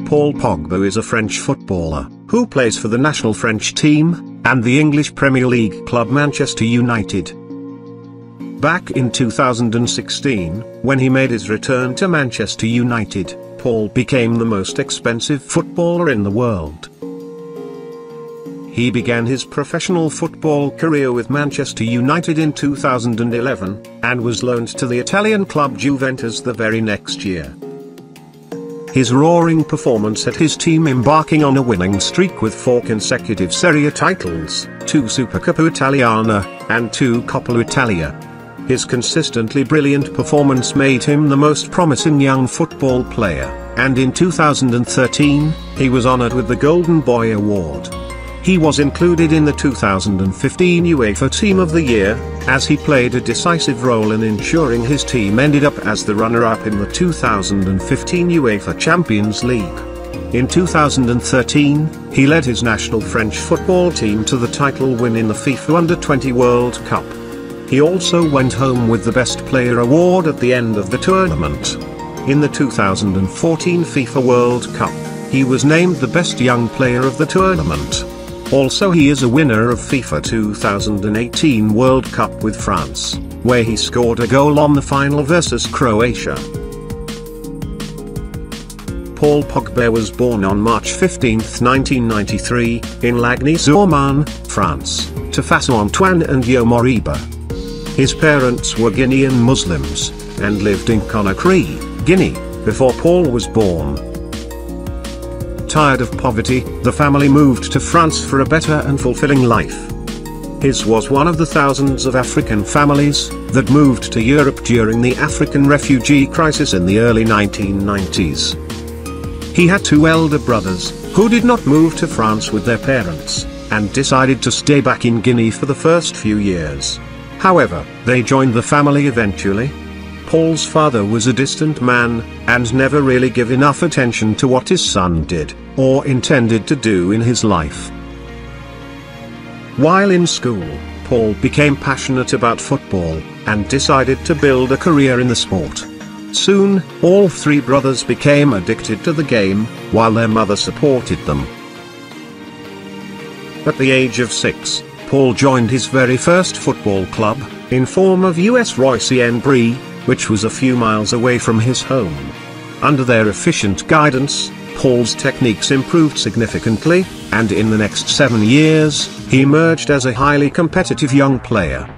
Paul Pogba is a French footballer, who plays for the national French team, and the English Premier League club Manchester United. Back in 2016, when he made his return to Manchester United, Paul became the most expensive footballer in the world. He began his professional football career with Manchester United in 2011, and was loaned to the Italian club Juventus the very next year. His roaring performance had his team embarking on a winning streak with 4 consecutive Serie A titles, 2 Supercoppa Italiana, and 2 Coppa Italia. His consistently brilliant performance made him the most promising young football player, and in 2013, he was honored with the Golden Boy Award. He was included in the 2015 UEFA Team of the Year, as he played a decisive role in ensuring his team ended up as the runner-up in the 2015 UEFA Champions League. In 2013, he led his national French football team to the title win in the FIFA Under-20 World Cup. He also went home with the Best Player award at the end of the tournament. In the 2014 FIFA World Cup, he was named the best young player of the tournament. Also, he is a winner of FIFA 2018 World Cup with France, where he scored a goal on the final versus Croatia. Paul Pogba was born on March 15, 1993, in Lagny-sur-Marne, France, to Fatou Antoine and Yo Moriba. His parents were Guinean Muslims, and lived in Conakry, Guinea, before Paul was born. Tired of poverty, the family moved to France for a better and fulfilling life. His was one of the thousands of African families that moved to Europe during the African refugee crisis in the early 1990s. He had 2 elder brothers, who did not move to France with their parents, and decided to stay back in Guinea for the first few years. However, they joined the family eventually. Paul's father was a distant man, and never really gave enough attention to what his son did, or intended to do in his life. While in school, Paul became passionate about football, and decided to build a career in the sport. Soon, all 3 brothers became addicted to the game, while their mother supported them. At the age of 6, Paul joined his very first football club, in form of US Roissy-en-Brie, which was a few miles away from his home. Under their efficient guidance, Paul's techniques improved significantly, and in the next 7 years, he emerged as a highly competitive young player.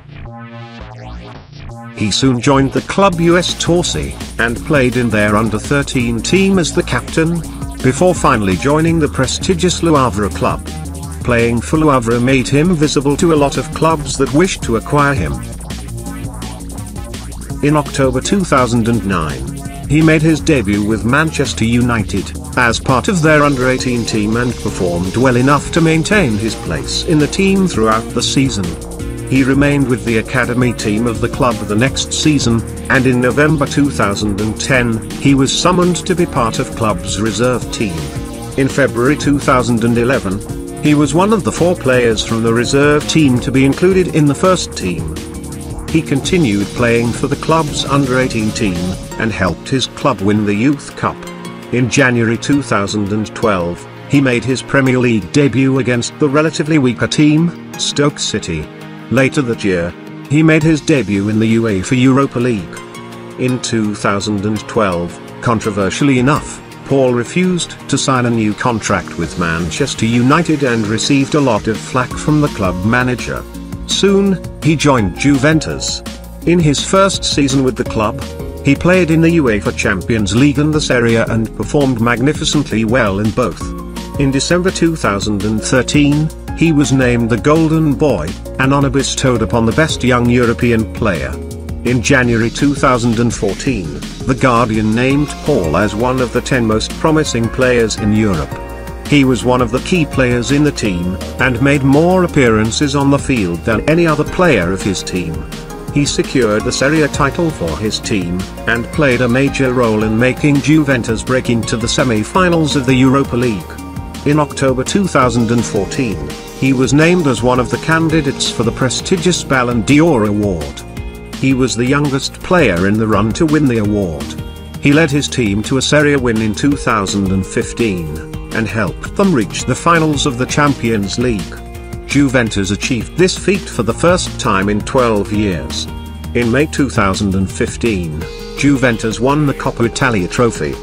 He soon joined the club US Torcy, and played in their under-13 team as the captain, before finally joining the prestigious Le Havre club. Playing for Le Havre made him visible to a lot of clubs that wished to acquire him. In October 2009, he made his debut with Manchester United, as part of their under-18 team, and performed well enough to maintain his place in the team throughout the season. He remained with the academy team of the club the next season, and in November 2010, he was summoned to be part of club's reserve team. In February 2011, he was one of the 4 players from the reserve team to be included in the first team. He continued playing for the club's under-18 team, and helped his club win the Youth Cup. In January 2012, he made his Premier League debut against the relatively weaker team, Stoke City. Later that year, he made his debut in the UEFA Europa League. In 2012, controversially enough, Paul refused to sign a new contract with Manchester United and received a lot of flack from the club manager. Soon, he joined Juventus. In his first season with the club, he played in the UEFA Champions League and the Serie A and performed magnificently well in both. In December 2013, he was named the Golden Boy, an honor bestowed upon the best young European player. In January 2014, The Guardian named Paul as one of the 10 most promising players in Europe. He was one of the key players in the team, and made more appearances on the field than any other player of his team. He secured the Serie A title for his team, and played a major role in making Juventus break into the semi-finals of the Europa League. In October 2014, he was named as one of the candidates for the prestigious Ballon d'Or award. He was the youngest player in the run to win the award. He led his team to a Serie A win in 2015, and helped them reach the finals of the Champions League. Juventus achieved this feat for the first time in 12 years. In May 2015, Juventus won the Coppa Italia trophy.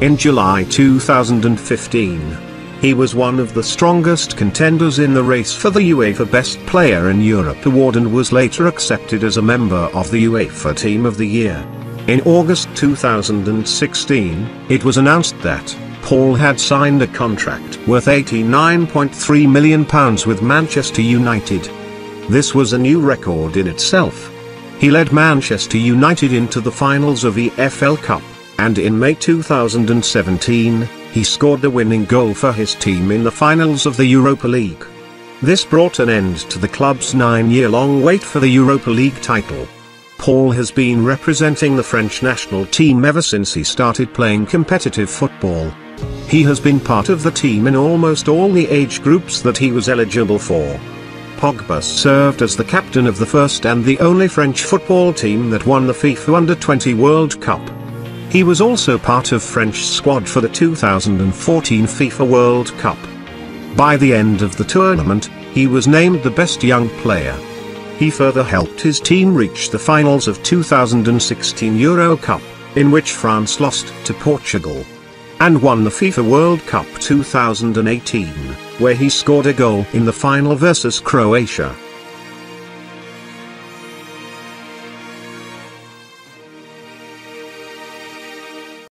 In July 2015, he was one of the strongest contenders in the race for the UEFA Best Player in Europe award and was later accepted as a member of the UEFA Team of the Year. In August 2016, it was announced that Paul had signed a contract worth £89.3 million with Manchester United. This was a new record in itself. He led Manchester United into the finals of the EFL Cup, and in May 2017, he scored the winning goal for his team in the finals of the Europa League. This brought an end to the club's 9-year-long wait for the Europa League title. Paul has been representing the French national team ever since he started playing competitive football. He has been part of the team in almost all the age groups that he was eligible for. Pogba served as the captain of the first and the only French football team that won the FIFA Under-20 World Cup. He was also part of French squad for the 2014 FIFA World Cup. By the end of the tournament, he was named the best young player. He further helped his team reach the finals of 2016 Euro Cup, in which France lost to Portugal, and won the FIFA World Cup 2018, where he scored a goal in the final versus Croatia.